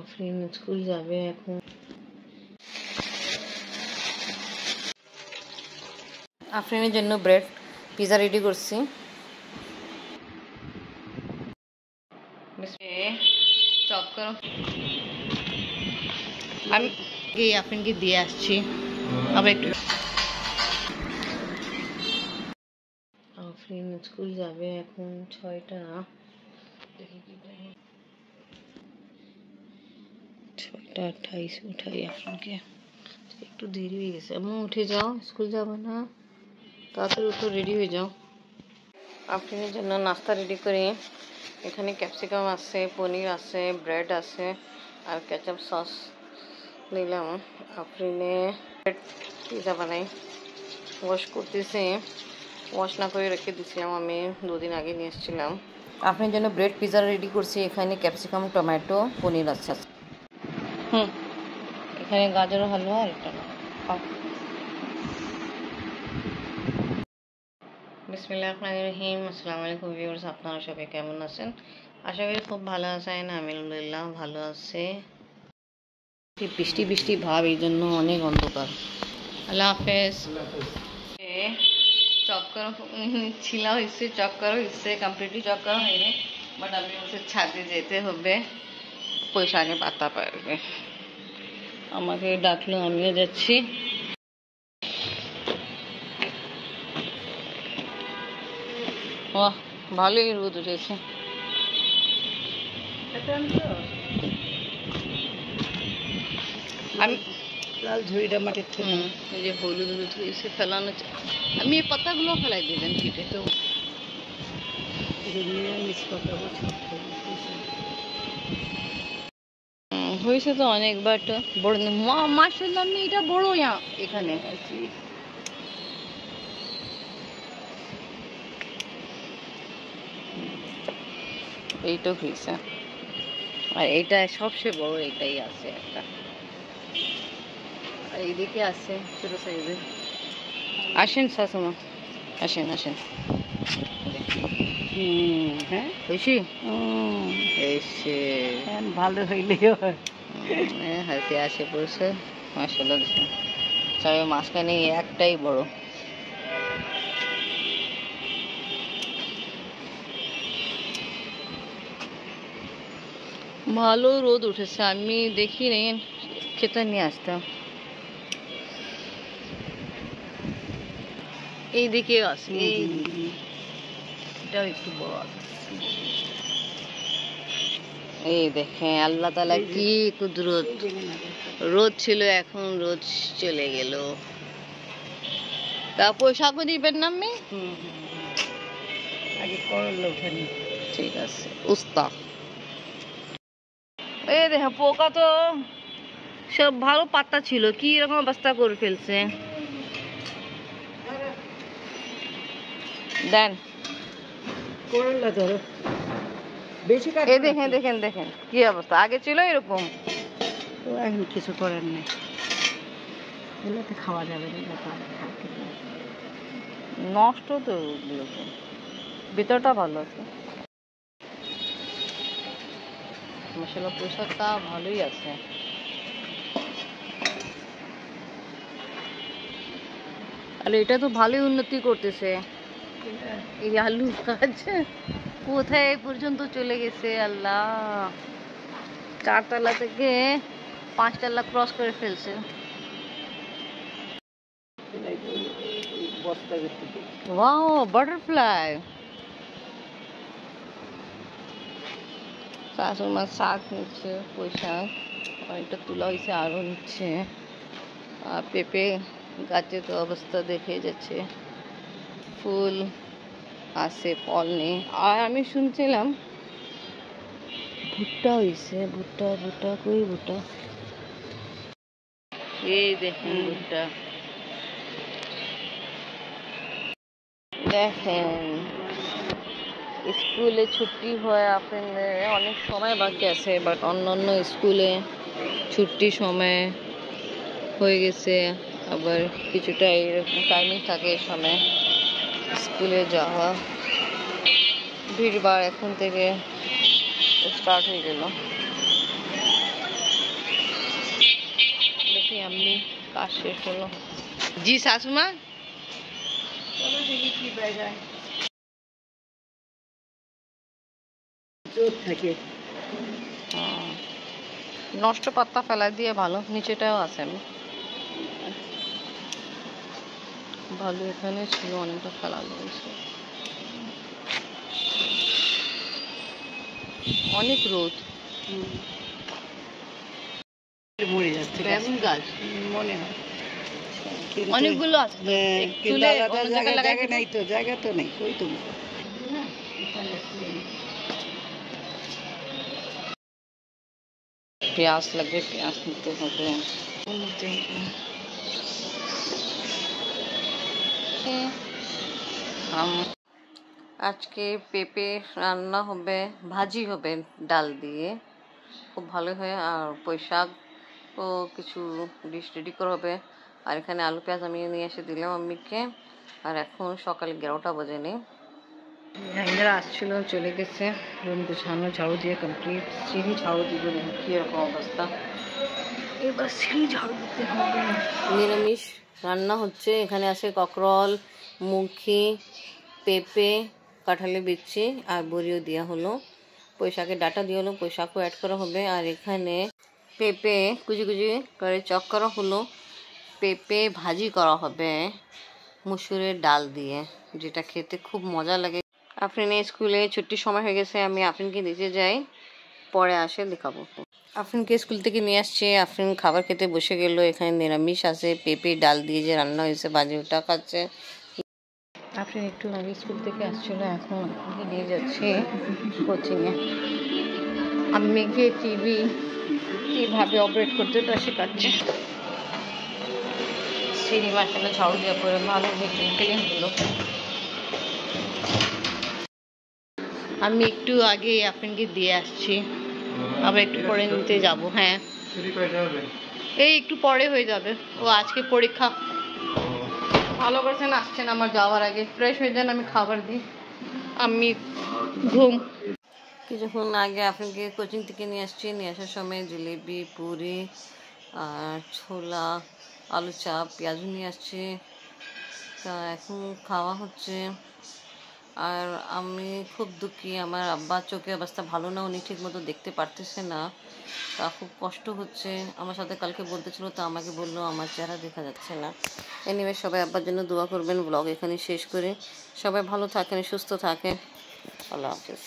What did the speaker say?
Afrin school যাবে এখন। আফরিনের জন্য ব্রেড পিজা রেডি করছি। চপ করো, আমি আফরিনকে দিয়ে আসছি। আবার একটু আফরিন স্কুল যাবে এখন 6টা 6:28 উঠাই আফরিনকে। একটু দেরি হয়ে গেছে। আমি উঠে যাও, স্কুল যাবো না, তাড়াতাড়ি উঠো, রেডি হয়ে যাও। আফরিনের জন্য নাস্তা রেডি করি। এখানে ক্যাপসিকাম আছে, পনির আছে, ব্রেড আছে আর কেচাপ সস নিলাম। আফরিনে পিজা বানাই, ওয়াশ করতেছি। ওয়াশ না করে রেখে দিয়েছিলাম, আমি 2 দিন আগে নিয়ে এসেছিলাম। আপনার জন্য ব্রেড পিজা রেডি করছি। এখানে ক্যাপসিকাম, টমেটো, পনির আছে। এখানে গাজর হালুয়া আর এটা খাও। বিসমিল্লাহির রহিম। আসসালামু আলাইকুম ভিউয়ার্স, আপনারা সবাই কেমন আছেন? আশা করি খুব ভালো আছেন। আমি আলহামদুলিল্লাহ ভালো আছি। বৃষ্টি বৃষ্টি ভাব, এই জন্য অনেক অন্ধকার। আল্লাহ হাফেজ। চক্কর ছিল হয়েছে, চক্কর হয়েছে, কমপ্লিটলি চক্কর হয়নি, বাট আমি হচ্ছে ছাদে যেতে হবে, পয়সা আগে পাতা পারবে। আমাকে ডাকলো, আমিও যাচ্ছি। বাহ, ভালোই রোদ উঠেছে। আমি লাল ঝুড়িটা মাটির থেকে এই যে হলুদ হলুদ হয়েছে ফেলানো, আমি এই পাতাগুলো ফেলাই দেবেন কেটে। তো হয়েছে তো অনেক, বাট বড় মাশাআল্লাহ, আমি এটা বড় এখানে এইটা হয়েছে, আর এইটা সবচেয়ে বড়, এটাই আছে একটা, আর এইদিকে আছে ছোট সাইজের। আসেন শাশুমা, আসেন আসেন। হ্যাঁ হয়েছি, এসে ভালো হইলে হাতে আসে পড়ছে। মাশাআল্লাহ, তবে মাঝখানে একটাই বড়। ভালো রোদ উঠেছে, আমি দেখি নেই, খেতে নিয়ে আসতাম। এইদিকে আছে, এটাও একটু বড় আছে। এই দেখেন আল্লাহ তাআলা কি কুদরত। রোদ ছিল, এখন রোদ চলে গেল। তা পয়সাকে দিবেন না আমি আগে করলো, ঠিক আছে উস্তা। এই দেখো পোকা তো সব ভালো পাতা ছিল, কি রকম অবস্থা করে ফেলছে। দেন করলা ধরো বেশি, এই দেখেন দেখেন দেখেন কি অবস্থা। আগে ছিল এরকম, তো এখন কিছু করার নেই, এগুলোতে খাওয়া যাবে না, নষ্ট তো ওগুলো, ভিতরটা ভালো আছে। মশলা পোশাকটা ভালোই আছে। আর এটা তো ভালোই উন্নতি করতেছে, এই আলু গাছ কোথায় পর্যন্ত চলে গেছে আল্লাহ। 4 তলা থেকে 5 তলা ক্রস করে ফেলছে। Wow, butterfly. শাশুড়িমা শাক নিচ্ছে, পুঁই শাক, অনেকটা তুলা হয়েছে, আরও নিচ্ছে। আর পেঁপে গাছে তো অবস্থা দেখে যাচ্ছে, ফুল আছে, ফল নেই। আর আমি শুনছিলাম ভুট্টা হয়েছে, ভুট্টা ভুট্টা কই ভুট্টা, এই দেখেন ভুট্টা। দেখেন স্কুলে ছুটি হয় আপনাদের, অনেক সময় বাকি আছে, বাট অন্যান্য স্কুলে ছুটি সময় হয়ে গেছে। আবার কিছুটা এরকম টাইমিং থাকে এই সময় স্কুলে যাওয়া। ভিড়ভাড় এখন থেকে স্টার্ট হয়ে গেল। দেখি আমি কাজ শেষ হলো। জি শাশুমা, চলো দেখি কি পাওয়া যায়। থাকে নষ্ট পাতা ফেলা দিয়ে ভালো, নিচেটাও আছে। আমি ভালো এখানে ছিল, অনেকটা ফেলা দিয়েছে। অনেক রোদ, মরে যাচ্ছে বেগুন গাছ মনে হয় অনেকগুলো আছে। জায়গা নেই তো, জায়গা তো নেই। ওই তো পেঁয়াজ লাগবে, পেঁয়াজ নিতে হবে। আজকে পেঁপে রান্না হবে, ভাজি হবে ডাল দিয়ে, খুব ভালো হয়। আর পুঁই শাক ও কিছু ডিশ রেডি করা হবে। আর এখানে আলু পেঁয়াজ আমি নিয়ে এসে দিলাম আম্মিকে। আর এখন সকালে 11টা বাজেনি। ইন্দিরা আসছিল, চলে গেছে। রুম গুছানো, ঝাড়ু দিয়ে কমপ্লিট। সিঁড়ি ঝাড়ু দিব, কি এরকম অবস্থা। এবার সিঁড়ি ঝাড়ু দিতে হবে। নিরামিষ রান্না হচ্ছে। এখানে আছে কাঁকরোল, মুখি, পেঁপে, কাঁঠালের বিচি আর বড়িও দেওয়া হলো। পুঁই শাকের ডাঁটা দিয়ে হলো, পুঁই শাকও অ্যাড করা হবে। আর এখানে পেঁপে কুচি কুচি করে চক করা হলো। পেঁপে ভাজি করা হবে মুসুরের ডাল দিয়ে, যেটা খেতে খুব মজা লাগে। আফরিনের স্কুলে ছুটির সময় হয়ে গেছে, আমি আফরিনকে দিতে যাই, পরে আসে দেখাবো। আফরিনকে স্কুল থেকে নিয়ে আসছে, আফরিন খাবার খেতে বসে গেল। এখানে নিরামিষ আছে, পেঁপে ডাল দিয়ে যে রান্না হয়েছে ভাজি, ওটা খাচ্ছে। আফরিন একটু আগে স্কুল থেকে আসছিল, এখন আফরিনকে নিয়ে যাচ্ছি কোচিংয়ে। আম্মিকে টিভি কীভাবে অপারেট করতে তা শেখাচ্ছে। সিঁড়ি মাসালে ঝাড়ু দেওয়া পরে ভালো ক্লিন হলো। আমি একটু আগে আফরিনকে দিয়ে আসছি, আবার একটু পরে নিতে যাব। হ্যাঁ, এই একটু পরে হয়ে যাবে। ও আজকে পরীক্ষা, ভালো করছেন আসছেন আমার যাওয়ার আগে। ফ্রেশ হয়ে যান, আমি খাবার দিই। আমি ঘুম। কিছুক্ষণ আগে আফরিনকে কোচিং থেকে নিয়ে আসছি। নিয়ে আসার সময় জিলিপি, পুরি আর ছোলা, আলু চাপ, পেঁয়াজু নিয়ে আসছি। তা এখন খাওয়া হচ্ছে। আর আমি খুব দুঃখী, আমার আব্বা চোখের অবস্থা ভালো না, উনি ঠিক মতো দেখতে পারতেছে না। তা খুব কষ্ট হচ্ছে। আমার সাথে কালকে বলতেছিল, তো আমাকে বললো আমার চেহারা দেখা যাচ্ছে না। এনিওয়ে, সবাই আব্বার জন্য দোয়া করবেন। ব্লগ এখানে শেষ করে সবাই ভালো থাকেন, সুস্থ থাকেন। আল্লাহ হাফেজ।